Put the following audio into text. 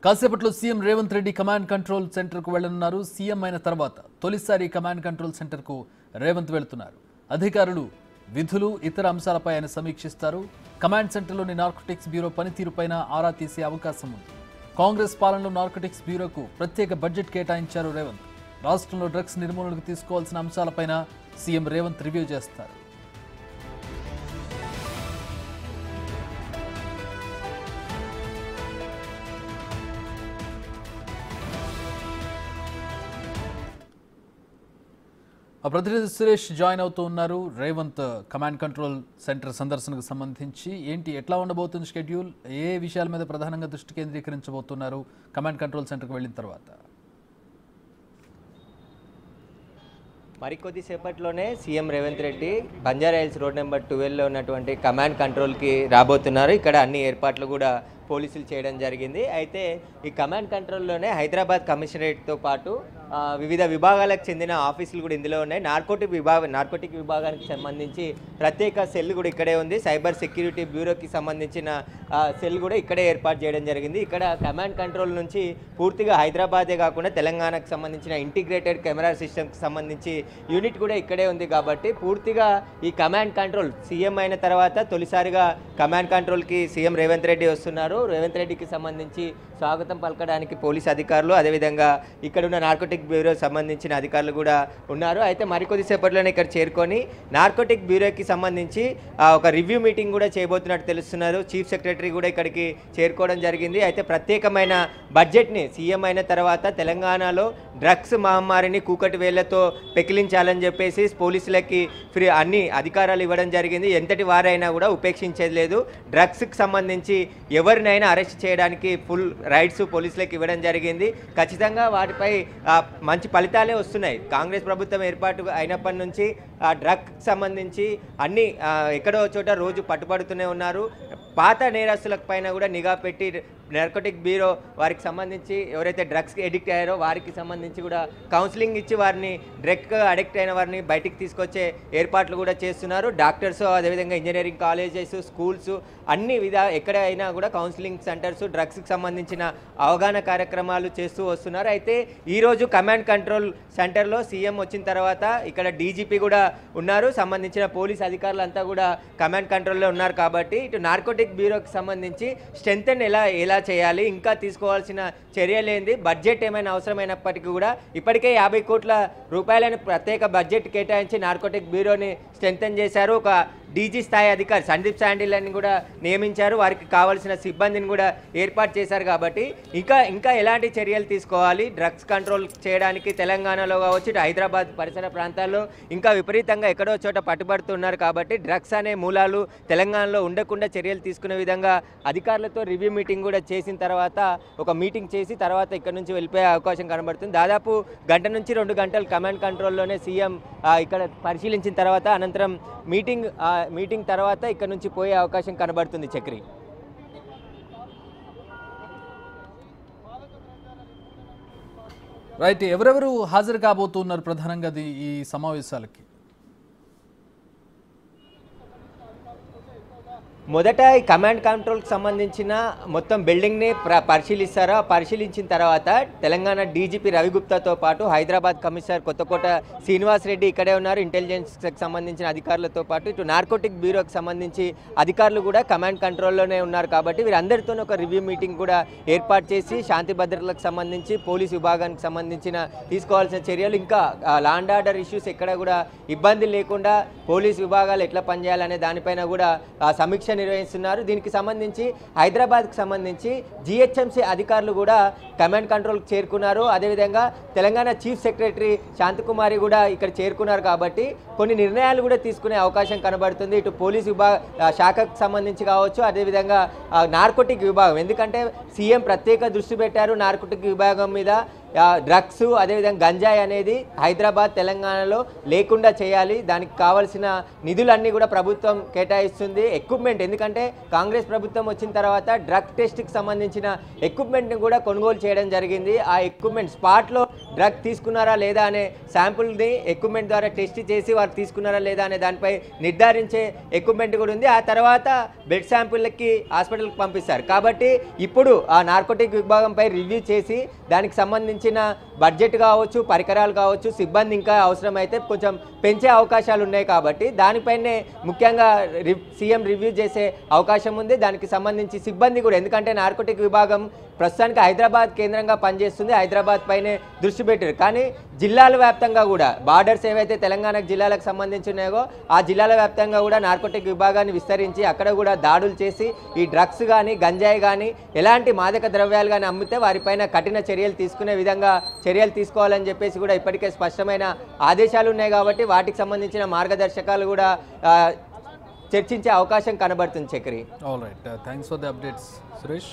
కాసేపట్లో CM Revanth Reddy command control సెంటర్కు వెళ్లనున్నారు. CM అయిన తర్వాత తొలిసారి కమాండ్ కంట్రోల్ సెంటర్కు రేవంత్ వెళ్తున్నారు. అధికారులు విధులు ఇతర అంశాలపై ఆయన సమీక్షిస్తారు. కమాండ్ సెంటర్లోని నార్కోటిక్స్ బ్యూరో పనితీరుపైన ఆరా తీసే అవకాశం ఉంది. కాంగ్రెస్ పాలనలో నార్కోటిక్స్ బ్యూరోకు ప్రత్యేక బడ్జెట్ కేటాయించారు రేవంత్. రాష్ట్రంలో డ్రగ్స్ నిర్మూలనకు తీసుకోవాల్సిన అంశాలపైన సీఎం రేవంత్ రివ్యూ చేస్తారు. ప్రతినిధి సురేష్ జాయిన్ అవుతూ ఉన్నారు. రేవంత్ కమాండ్ కంట్రోల్ సెంటర్ సందర్శనకు సంబంధించి ఎట్లా ఉండబోతుంది షెడ్యూల్, ఏ విషయాల మీద ప్రధానంగా దృష్టి కేంద్రీకరించబోతున్నారు కమాండ్ కంట్రోల్ సెంటర్కి వెళ్ళిన తర్వాత? మరికొద్దిసేపట్లోనే CM Revanth Reddy Banjara Hills road number 12లో ఉన్నటువంటి కమాండ్ కంట్రోల్కి రాబోతున్నారు. ఇక్కడ అన్ని ఏర్పాట్లు కూడా పోలీసులు చేయడం జరిగింది. అయితే ఈ కమాండ్ కంట్రోల్లోనే హైదరాబాద్ కమిషనరేట్తో పాటు వివిధ విభాగాలకు చెందిన ఆఫీసులు కూడా ఇందులో ఉన్నాయి. నార్కోటిక్ విభాగానికి సంబంధించి ప్రత్యేక సెల్ కూడా ఇక్కడే ఉంది. సైబర్ సెక్యూరిటీ బ్యూరోకి సంబంధించిన సెల్ కూడా ఇక్కడే ఏర్పాటు చేయడం జరిగింది. ఇక్కడ కమాండ్ కంట్రోల్ నుంచి పూర్తిగా హైదరాబాదే కాకుండా తెలంగాణకు సంబంధించిన ఇంటిగ్రేటెడ్ కెమెరా సిస్టమ్కి సంబంధించి యూనిట్ కూడా ఇక్కడే ఉంది. కాబట్టి పూర్తిగా ఈ కమాండ్ కంట్రోల్ సీఎం అయిన తర్వాత తొలిసారిగా కమాండ్ కంట్రోల్కి సీఎం రేవంత్ రెడ్డి వస్తున్నారు. రేవంత్ రెడ్డికి సంబంధించి స్వాగతం పలకడానికి పోలీస్ అధికారులు, అదేవిధంగా ఇక్కడ ఉన్న నార్కోటిక్ బ్యూరో సంబంధించిన అధికారులు కూడా ఉన్నారు. అయితే మరికొద్దిసేపట్లోనే ఇక్కడ చేరుకొని నార్కోటిక్ బ్యూరోకి సంబంధించి ఒక రివ్యూ మీటింగ్ కూడా చేయబోతున్నట్టు తెలుస్తున్నారు. చీఫ్ సెక్రటరీ కూడా ఇక్కడికి చేరుకోవడం జరిగింది. అయితే ప్రత్యేకమైన బడ్జెట్ని సీఎం అయిన తర్వాత తెలంగాణలో డ్రగ్స్ మహమ్మారిని కూకటి వేళ్లతో పెకిలించాలని చెప్పేసి పోలీసులకి అన్ని అధికారాలు ఇవ్వడం జరిగింది. ఎంతటి వారైనా కూడా ఉపేక్షించేది లేదు. డ్రగ్స్కి సంబంధించి ఎవరినైనా అరెస్ట్ చేయడానికి ఫుల్ రైట్స్ పోలీసులకు ఇవ్వడం జరిగింది. ఖచ్చితంగా వాటిపై మంచి ఫలితాలే వస్తున్నాయి. కాంగ్రెస్ ప్రభుత్వం ఏర్పాటు అయినప్పటి నుంచి డ్రగ్కి సంబంధించి అన్ని ఎక్కడో చోట రోజు పట్టుబడుతూనే ఉన్నారు. పాత నేరస్తులకు పైన కూడా నిఘా పెట్టి నార్కోటిక్ బ్యూరో వారికి సంబంధించి ఎవరైతే డ్రగ్స్కి ఎడిక్ట్ అయ్యారో వారికి సంబంధించి కూడా కౌన్సిలింగ్ ఇచ్చి వారిని డ్రగ్ అడిక్ట్ అయిన వారిని బయటికి తీసుకొచ్చే ఏర్పాట్లు కూడా చేస్తున్నారు. డాక్టర్స్, అదేవిధంగా ఇంజనీరింగ్ కాలేజెస్, స్కూల్స్ అన్ని ఎక్కడైనా కూడా కౌన్సిలింగ్ సెంటర్స్, డ్రగ్స్కి సంబంధించిన అవగాహన కార్యక్రమాలు చేస్తూ వస్తున్నారు. అయితే ఈరోజు కమాండ్ కంట్రోల్ సెంటర్లో సీఎం వచ్చిన తర్వాత ఇక్కడ డీజీపీ కూడా ఉన్నారు. సంబంధించిన పోలీస్ అధికారులంతా కూడా కమాండ్ కంట్రోల్లో ఉన్నారు. కాబట్టి ఇటు నార్కోటిక్ బ్యూరోకి సంబంధించి స్ట్రెంగ్తన్ ఎలా చేయాలి, ఇంకా తీసుకోవాల్సిన చర్యలేంది, బడ్జెట్ ఏమైనా అవసరమైనప్పటికీ కూడా ఇప్పటికే 50 కోట్ల రూపాయలను ప్రత్యేక బడ్జెట్ కేటాయించి నార్కోటిక్ బ్యూరోని స్ట్రెంగ్తన్ చేశారు. ఒక డీజీ స్థాయి అధికారి సందీప్ శాండిల్ని కూడా నియమించారు. వారికి కావాల్సిన సిబ్బందిని కూడా ఏర్పాటు చేశారు. కాబట్టి ఇంకా ఎలాంటి చర్యలు తీసుకోవాలి, డ్రగ్స్ కంట్రోల్ చేయడానికి తెలంగాణలో కావచ్చు, హైదరాబాద్ పరిసర ప్రాంతాల్లో ఇంకా విపరీతంగా ఎక్కడో చోట పట్టుబడుతున్నారు. కాబట్టి డ్రగ్స్ అనే మూలాలు తెలంగాణలో ఉండకుండా చర్యలు తీసుకునే విధంగా అధికారులతో రివ్యూ మీటింగ్ కూడా చేసిన తర్వాత ఒక మీటింగ్ చేసి తర్వాత ఇక్కడ నుంచి వెళ్ళిపోయే అవకాశం కనబడుతుంది. దాదాపు గంట నుంచి 2 గంటలు కమాండ్ కంట్రోల్లోనే సీఎం ఇక్కడ పరిశీలించిన తర్వాత అనంతరం మీటింగ్ తర్వాత ఇక్కడ నుంచి పోయే అవకాశం కనబడుతుంది. చక్రి, రైట్, ఎవరెవరు హాజరు కాబోతున్నారు ప్రధానంగా ఈ సమావేశాలకి? మొదట ఈ కమాండ్ కంట్రోల్కి సంబంధించిన మొత్తం బిల్డింగ్ని పరిశీలిస్తారో. పరిశీలించిన తర్వాత తెలంగాణ డీజీపీ రవిగుప్తాతో పాటు హైదరాబాద్ కమిషనర్ కొత్తకోట శ్రీనివాస్ రెడ్డి ఇక్కడే ఉన్నారు. ఇంటెలిజెన్స్కి సంబంధించిన అధికారులతో పాటు ఇటు నార్కోటిక్ బ్యూరోకి సంబంధించి అధికారులు కూడా కమాండ్ కంట్రోల్లోనే ఉన్నారు. కాబట్టి వీరందరితో ఒక రివ్యూ మీటింగ్ కూడా ఏర్పాటు చేసి శాంతి భద్రతలకు సంబంధించి పోలీస్ విభాగానికి సంబంధించిన తీసుకోవాల్సిన చర్యలు, ఇంకా లా అండ్ ఆర్డర్ ఇష్యూస్ ఎక్కడ కూడా ఇబ్బంది లేకుండా పోలీస్ విభాగాలు ఎట్లా పనిచేయాలనే దానిపైన కూడా సమీక్ష నిర్వహిస్తున్నారు. దీనికి సంబంధించి హైదరాబాద్కి సంబంధించి జిహెచ్ఎంసీ అధికారులు కూడా కమాండ్ కంట్రోల్కి చేరుకున్నారు. అదేవిధంగా తెలంగాణ చీఫ్ సెక్రటరీ శాంతకుమారి కూడా ఇక్కడ చేరుకున్నారు. కాబట్టి కొన్ని నిర్ణయాలు కూడా తీసుకునే అవకాశం కనబడుతుంది. ఇటు పోలీస్ శాఖకు సంబంధించి కావచ్చు, అదేవిధంగా నార్కోటిక్ విభాగం, ఎందుకంటే సీఎం ప్రత్యేక దృష్టి పెట్టారు నార్కోటిక్ విభాగం మీద. డ్రగ్స్ అదేవిధంగా గంజాయి అనేది హైదరాబాద్ తెలంగాణలో లేకుండా చేయాలి. దానికి కావాల్సిన నిధులన్నీ కూడా ప్రభుత్వం కేటాయిస్తుంది. ఎక్విప్మెంట్, ఎందుకంటే కాంగ్రెస్ ప్రభుత్వం వచ్చిన తర్వాత డ్రగ్ టెస్ట్కి సంబంధించిన ఎక్విప్మెంట్ని కూడా కొనుగోలు చేయడం జరిగింది. ఆ ఎక్విప్మెంట్ స్పాట్లో డ్రగ్ తీసుకున్నారా లేదా అనే శాంపుల్ని ఎక్విప్మెంట్ ద్వారా టెస్ట్ చేసి వారు తీసుకున్నారా లేదా అనే దానిపై నిర్ధారించే ఎక్విప్మెంట్ కూడా ఉంది. ఆ తర్వాత బ్లడ్ శాంపుల్కి హాస్పిటల్కి పంపిస్తారు. కాబట్టి ఇప్పుడు ఆ నార్కోటిక్ విభాగంపై రివ్యూ చేసి దానికి సంబంధించిన బడ్జెట్ కావచ్చు, పరికరాలు కావచ్చు, సిబ్బంది ఇంకా అవసరమైతే కొంచెం పెంచే అవకాశాలు ఉన్నాయి. కాబట్టి దానిపైనే ముఖ్యంగా సీఎం రివ్యూ చేసే అవకాశం ఉంది. దానికి సంబంధించి సిబ్బంది కూడా, ఎందుకంటే నార్కోటిక్ విభాగం ప్రస్తుతానికి హైదరాబాద్ కేంద్రంగా పనిచేస్తుంది, హైదరాబాద్ పైనే దృష్టి పెట్టారు. కానీ జిల్లాల వ్యాప్తంగా కూడా బార్డర్స్ ఏవైతే తెలంగాణ జిల్లాలకు సంబంధించినాయో ఆ జిల్లాల వ్యాప్తంగా కూడా నార్కోటిక్ విభాగాన్ని విస్తరించి అక్కడ కూడా దాడులు చేసి ఈ డ్రగ్స్ కానీ గంజాయి కానీ ఎలాంటి మాదక ద్రవ్యాలు కానీ అమ్మితే వారిపైన కఠిన చర్యలు తీసుకునే విధంగా చర్యలు తీసుకోవాలని చెప్పేసి కూడా ఇప్పటికే స్పష్టమైన ఆదేశాలు ఉన్నాయి. కాబట్టి వాటికి సంబంధించిన మార్గదర్శకాలు కూడా చర్చించే అవకాశం కనబడుతుంది. Chakri. All right, thanks for the updates Suresh.